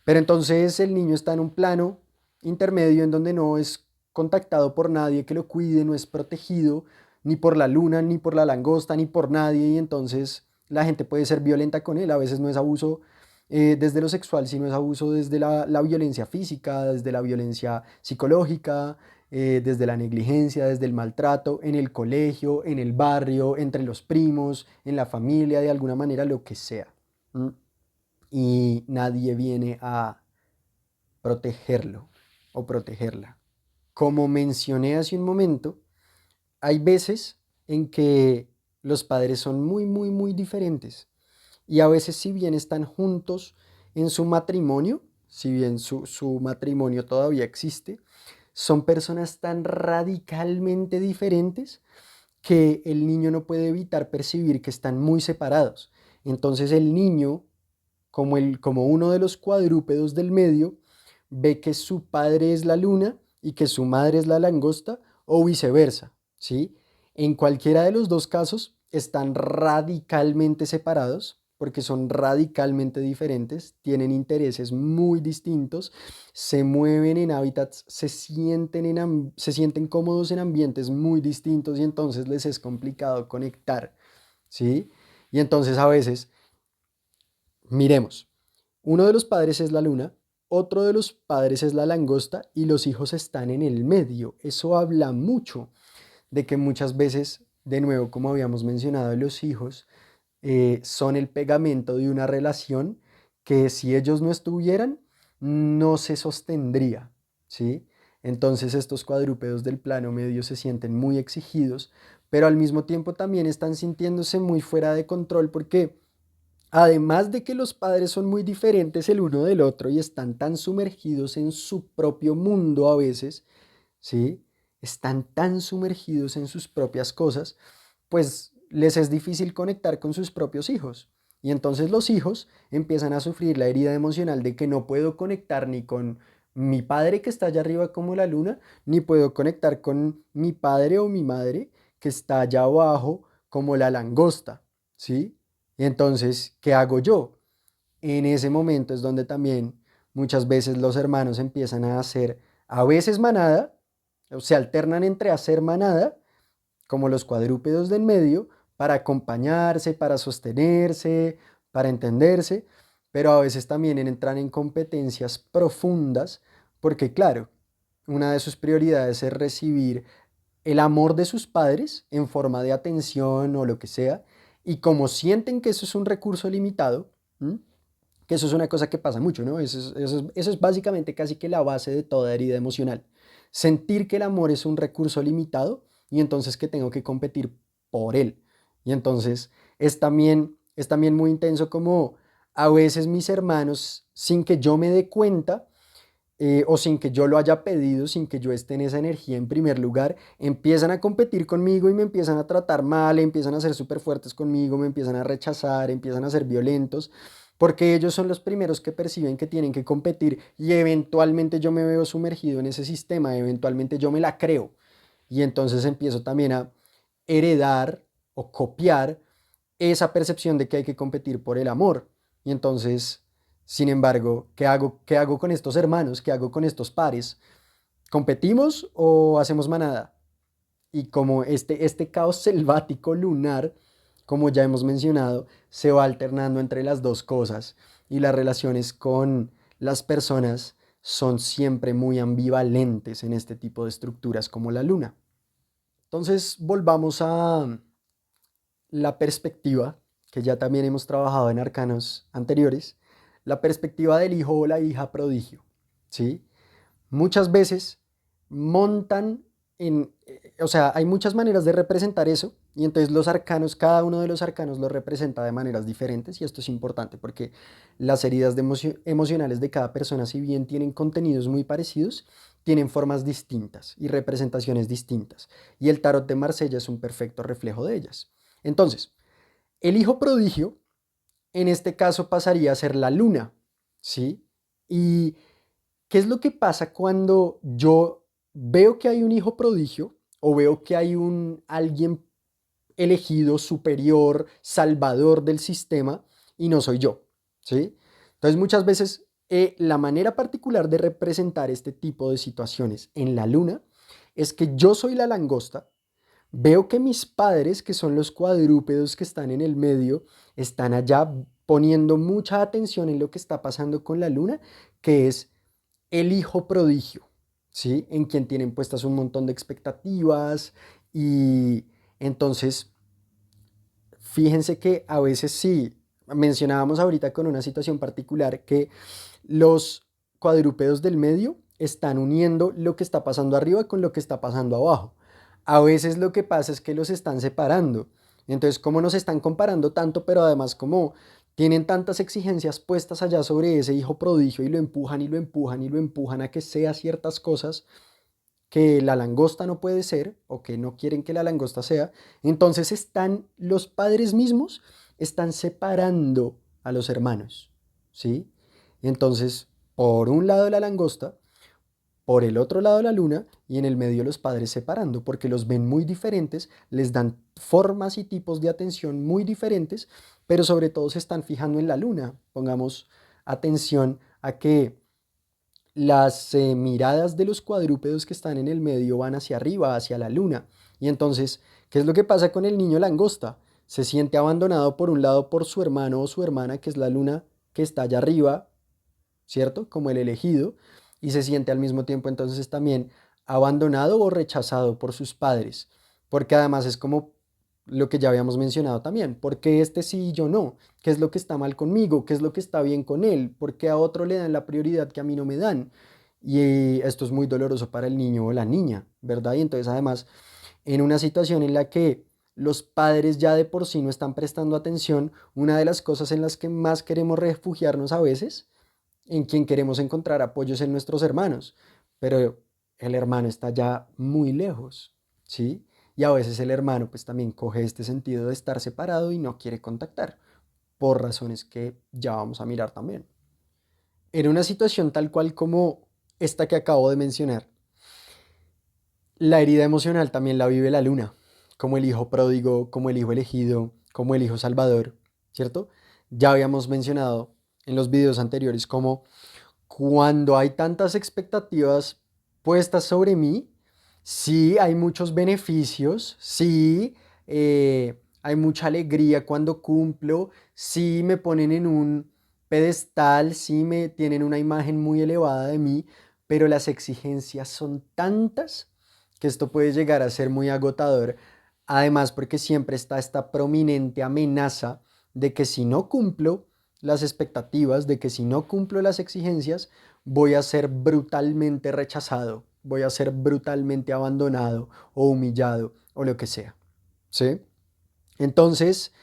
Pero entonces el niño está en un plano intermedio en donde no es contactado por nadie que lo cuide, no es protegido ni por la luna, ni por la langosta, ni por nadie, y entonces la gente puede ser violenta con él. A veces no es abuso desde lo sexual, sino es abuso desde la violencia física, desde la violencia psicológica, desde la negligencia, desde el maltrato, en el colegio, en el barrio, entre los primos, en la familia, de alguna manera, lo que sea. ¿Mm? Y nadie viene a protegerlo o protegerla. Como mencioné hace un momento, hay veces en que los padres son muy, muy, muy diferentes. Y a veces si bien están juntos en su matrimonio, si bien su matrimonio todavía existe, son personas tan radicalmente diferentes que el niño no puede evitar percibir que están muy separados. Entonces el niño como uno de los cuadrúpedos del medio, ve que su padre es la luna y que su madre es la langosta o viceversa, ¿sí? En cualquiera de los dos casos están radicalmente separados porque son radicalmente diferentes, tienen intereses muy distintos, se mueven en hábitats, se sienten cómodos en ambientes muy distintos y entonces les es complicado conectar, ¿sí? Y entonces a veces miremos, uno de los padres es la luna, otro de los padres es la langosta y los hijos están en el medio. Eso habla mucho de que muchas veces, de nuevo, como habíamos mencionado, los hijos son el pegamento de una relación que si ellos no estuvieran, no se sostendría, ¿sí? Entonces estos cuadrúpedos del plano medio se sienten muy exigidos, pero al mismo tiempo también están sintiéndose muy fuera de control porque además de que los padres son muy diferentes el uno del otro y están tan sumergidos en su propio mundo a veces, ¿sí? están tan sumergidos en sus propias cosas, pues les es difícil conectar con sus propios hijos. Y entonces los hijos empiezan a sufrir la herida emocional de que no puedo conectar ni con mi padre que está allá arriba como la luna, ni puedo conectar con mi padre o mi madre que está allá abajo como la langosta, ¿sí? Y entonces, ¿qué hago yo? En ese momento es donde también muchas veces los hermanos empiezan a hacer a veces manada, o se alternan entre hacer manada, como los cuadrúpedos del medio, para acompañarse, para sostenerse, para entenderse, pero a veces también entran en competencias profundas, porque claro, una de sus prioridades es recibir el amor de sus padres en forma de atención o lo que sea, y como sienten que eso es un recurso limitado, ¿m? Que eso es una cosa que pasa mucho, ¿no? Eso es básicamente casi que la base de toda herida emocional. Sentir que el amor es un recurso limitado y entonces que tengo que competir por él. Y entonces es también muy intenso como a veces mis hermanos, sin que yo me dé cuenta, o sin que yo lo haya pedido, sin que yo esté en esa energía en primer lugar, empiezan a competir conmigo y me empiezan a tratar mal, empiezan a ser súper fuertes conmigo, me empiezan a rechazar, empiezan a ser violentos, porque ellos son los primeros que perciben que tienen que competir y eventualmente yo me veo sumergido en ese sistema, eventualmente yo me la creo y entonces empiezo también a heredar o copiar esa percepción de que hay que competir por el amor. Y entonces, sin embargo, ¿qué hago con estos hermanos? ¿Qué hago con estos pares? ¿Competimos o hacemos manada? Y como este caos selvático lunar, como ya hemos mencionado, se va alternando entre las dos cosas y las relaciones con las personas son siempre muy ambivalentes en este tipo de estructuras como la luna. Entonces, volvamos a la perspectiva, que ya también hemos trabajado en arcanos anteriores, la perspectiva del hijo o la hija prodigio, ¿sí? Muchas veces montan o sea, hay muchas maneras de representar eso y entonces los arcanos, cada uno de los arcanos lo representa de maneras diferentes y esto es importante porque las heridas emocionales de cada persona, si bien tienen contenidos muy parecidos, tienen formas distintas y representaciones distintas y el tarot de Marsella es un perfecto reflejo de ellas. Entonces, el hijo prodigio en este caso pasaría a ser la luna, ¿sí? Y ¿qué es lo que pasa cuando yo veo que hay un hijo prodigio o veo que hay alguien elegido, superior, salvador del sistema y no soy yo? ¿Sí? Entonces muchas veces la manera particular de representar este tipo de situaciones en la luna es que yo soy la langosta, veo que mis padres, que son los cuadrúpedos que están en el medio, están allá poniendo mucha atención en lo que está pasando con la luna, que es el hijo prodigio, ¿sí? En quien tienen puestas un montón de expectativas y entonces, fíjense que a veces sí, mencionábamos ahorita con una situación particular que los cuadrúpedos del medio están uniendo lo que está pasando arriba con lo que está pasando abajo. A veces lo que pasa es que los están separando. Entonces, como nos están comparando tanto, pero además como tienen tantas exigencias puestas allá sobre ese hijo prodigio y lo empujan y lo empujan y lo empujan a que sea ciertas cosas que la langosta no puede ser o que no quieren que la langosta sea, entonces los padres mismos están separando a los hermanos, ¿sí? Entonces, por un lado la langosta, por el otro lado la luna y en el medio los padres separando, porque los ven muy diferentes, les dan formas y tipos de atención muy diferentes, pero sobre todo se están fijando en la luna. Pongamos atención a que las miradas de los cuadrúpedos que están en el medio van hacia arriba, hacia la luna. Y entonces, ¿qué es lo que pasa con el niño langosta? Se siente abandonado por un lado por su hermano o su hermana, que es la luna que está allá arriba, ¿cierto? Como el elegido, y se siente al mismo tiempo entonces también abandonado o rechazado por sus padres, porque además es como lo que ya habíamos mencionado también, ¿por qué este sí y yo no? ¿Qué es lo que está mal conmigo? ¿Qué es lo que está bien con él? ¿Por qué a otro le dan la prioridad que a mí no me dan? Y esto es muy doloroso para el niño o la niña, ¿verdad? Y entonces además, en una situación en la que los padres ya de por sí no están prestando atención, una de las cosas en las que más queremos refugiarnos a veces en quien queremos encontrar apoyos en nuestros hermanos. Pero el hermano está ya muy lejos, ¿sí? Y a veces el hermano pues también coge este sentido de estar separado y no quiere contactar, por razones que ya vamos a mirar también. En una situación tal cual como esta que acabo de mencionar, la herida emocional también la vive la luna, como el hijo pródigo, como el hijo elegido, como el hijo salvador, ¿cierto? Ya habíamos mencionado en los videos anteriores como cuando hay tantas expectativas puestas sobre mí, sí hay muchos beneficios, sí hay mucha alegría cuando cumplo, sí me ponen en un pedestal, sí me tienen una imagen muy elevada de mí, pero las exigencias son tantas que esto puede llegar a ser muy agotador. Además, porque siempre está esta prominente amenaza de que si no cumplo las expectativas, de que si no cumplo las exigencias, voy a ser brutalmente rechazado, voy a ser brutalmente abandonado o humillado o lo que sea. ¿Sí? Entonces,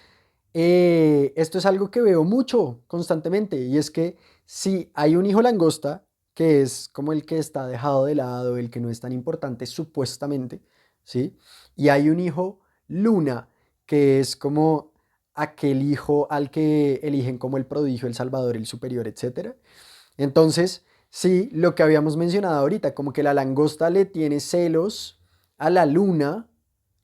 esto es algo que veo mucho constantemente y es que si hay un hijo langosta, que es como el que está dejado de lado, el que no es tan importante supuestamente, ¿sí? Y hay un hijo luna, que es como aquel hijo al que eligen como el prodigio, el salvador, el superior, etcétera. Entonces, sí, lo que habíamos mencionado ahorita, como que la langosta le tiene celos a la luna,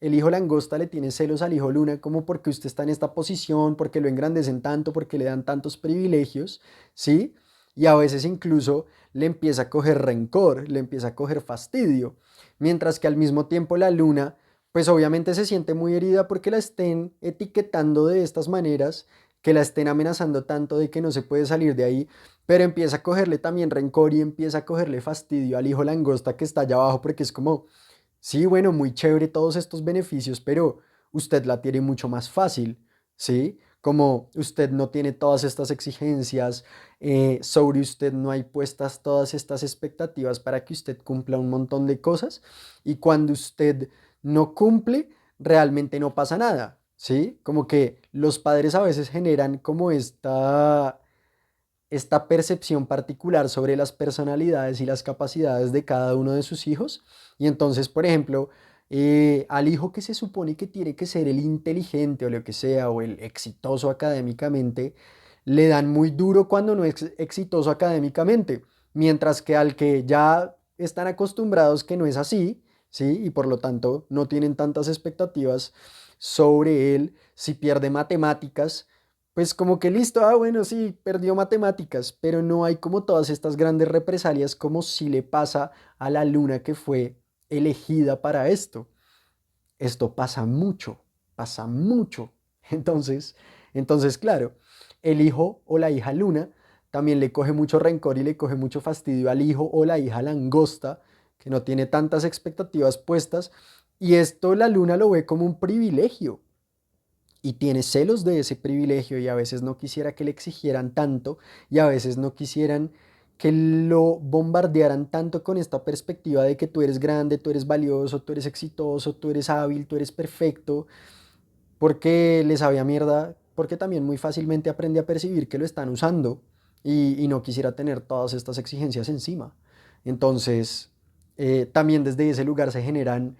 el hijo langosta le tiene celos al hijo luna, como porque usted está en esta posición, porque lo engrandecen tanto, porque le dan tantos privilegios, ¿sí? Y a veces incluso le empieza a coger rencor, le empieza a coger fastidio, mientras que al mismo tiempo la luna, pues obviamente se siente muy herida porque la estén etiquetando de estas maneras, que la estén amenazando tanto de que no se puede salir de ahí, pero empieza a cogerle también rencor y empieza a cogerle fastidio al hijo langosta que está allá abajo porque es como, sí, bueno, muy chévere todos estos beneficios, pero usted la tiene mucho más fácil, ¿sí? Como usted no tiene todas estas exigencias, sobre usted no hay puestas todas estas expectativas para que usted cumpla un montón de cosas y cuando usted no cumple, realmente no pasa nada, ¿sí? Como que los padres a veces generan como esta percepción particular sobre las personalidades y las capacidades de cada uno de sus hijos. Y entonces, por ejemplo, al hijo que se supone que tiene que ser el inteligente o lo que sea, o el exitoso académicamente, le dan muy duro cuando no es exitoso académicamente, mientras que al que ya están acostumbrados que no es así, ¿sí? Y por lo tanto no tienen tantas expectativas sobre él, si pierde matemáticas, pues como que listo, bueno, sí, perdió matemáticas, pero no hay como todas estas grandes represalias como si le pasa a la luna que fue elegida para esto. Esto pasa mucho, pasa mucho. Entonces, entonces, claro, el hijo o la hija luna también le coge mucho rencor y le coge mucho fastidio al hijo o la hija langosta, que no tiene tantas expectativas puestas, y esto la luna lo ve como un privilegio y tiene celos de ese privilegio y a veces no quisiera que le exigieran tanto y a veces no quisieran que lo bombardearan tanto con esta perspectiva de que tú eres grande, tú eres valioso, tú eres exitoso, tú eres hábil, tú eres perfecto, porque le sabía mierda, porque también muy fácilmente aprende a percibir que lo están usando y no quisiera tener todas estas exigencias encima. Entonces, también desde ese lugar se generan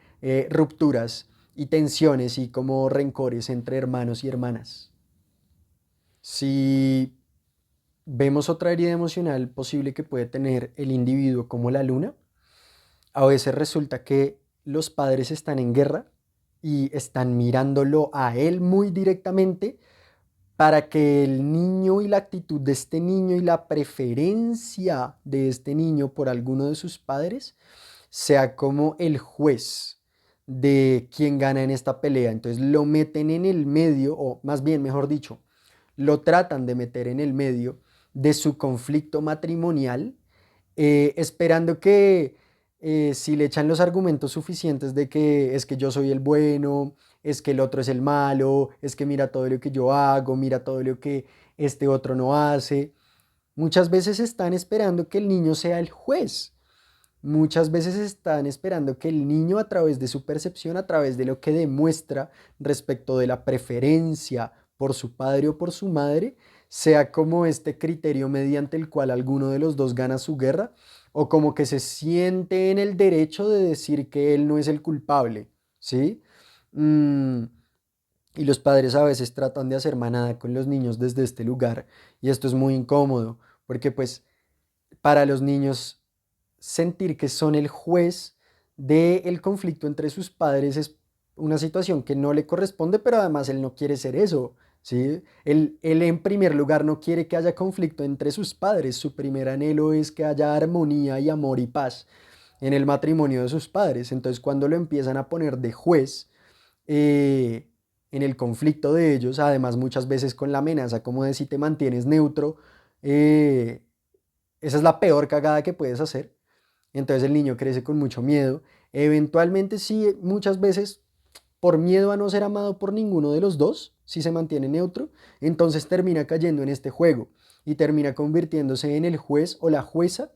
rupturas y tensiones y como rencores entre hermanos y hermanas. Si vemos otra herida emocional posible que puede tener el individuo como la luna, a veces resulta que los padres están en guerra y están mirándolo a él muy directamente para que el niño y la actitud de este niño y la preferencia de este niño por alguno de sus padres sea como el juez de quién gana en esta pelea. Entonces lo meten en el medio, o más bien, mejor dicho, lo tratan de meter en el medio de su conflicto matrimonial, esperando que si le echan los argumentos suficientes de que es que yo soy el bueno, es que el otro es el malo, es que mira todo lo que yo hago, mira todo lo que este otro no hace. Muchas veces están esperando que el niño sea el juez. Muchas veces están esperando que el niño a través de su percepción, a través de lo que demuestra respecto de la preferencia por su padre o por su madre, sea como este criterio mediante el cual alguno de los dos gana su guerra, o como que se siente en el derecho de decir que él no es el culpable, ¿sí? Mm, y los padres a veces tratan de hacer manada con los niños desde este lugar y esto es muy incómodo porque pues para los niños sentir que son el juez del conflicto entre sus padres es una situación que no le corresponde, pero además él no quiere ser eso, ¿sí? Él en primer lugar no quiere que haya conflicto entre sus padres, su primer anhelo es que haya armonía y amor y paz en el matrimonio de sus padres. Entonces cuando lo empiezan a poner de juez, eh, en el conflicto de ellos, además muchas veces con la amenaza como de si te mantienes neutro, eh, esa es la peor cagada que puedes hacer. Entonces el niño crece con mucho miedo. Eventualmente sí, muchas veces por miedo a no ser amado por ninguno de los dos, si se mantiene neutro, entonces termina cayendo en este juego y termina convirtiéndose en el juez o la jueza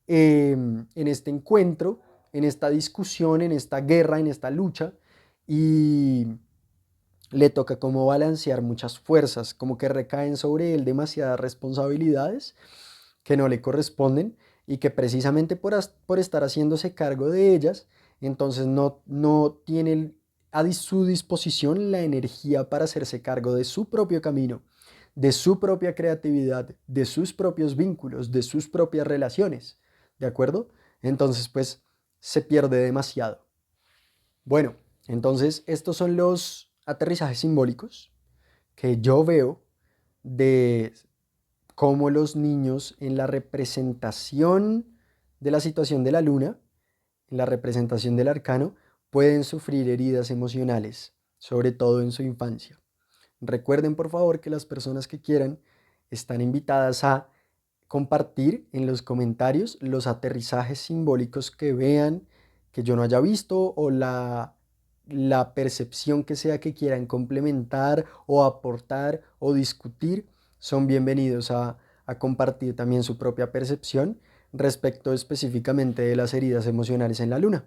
en este encuentro, en esta discusión, en esta guerra, en esta lucha y le toca como balancear muchas fuerzas, como que recaen sobre él demasiadas responsabilidades que no le corresponden y que precisamente por estar haciéndose cargo de ellas, entonces no tiene a su disposición la energía para hacerse cargo de su propio camino, de su propia creatividad, de sus propios vínculos, de sus propias relaciones, ¿de acuerdo? Entonces, pues se pierde demasiado. Bueno, entonces estos son los aterrizajes simbólicos que yo veo de cómo los niños en la representación de la situación de la luna, en la representación del arcano, pueden sufrir heridas emocionales, sobre todo en su infancia. Recuerden por favor que las personas que quieran están invitadas a compartir en los comentarios los aterrizajes simbólicos que vean, que yo no haya visto o la percepción que sea que quieran complementar o aportar o discutir. Son bienvenidos a compartir también su propia percepción respecto específicamente de las heridas emocionales en la luna.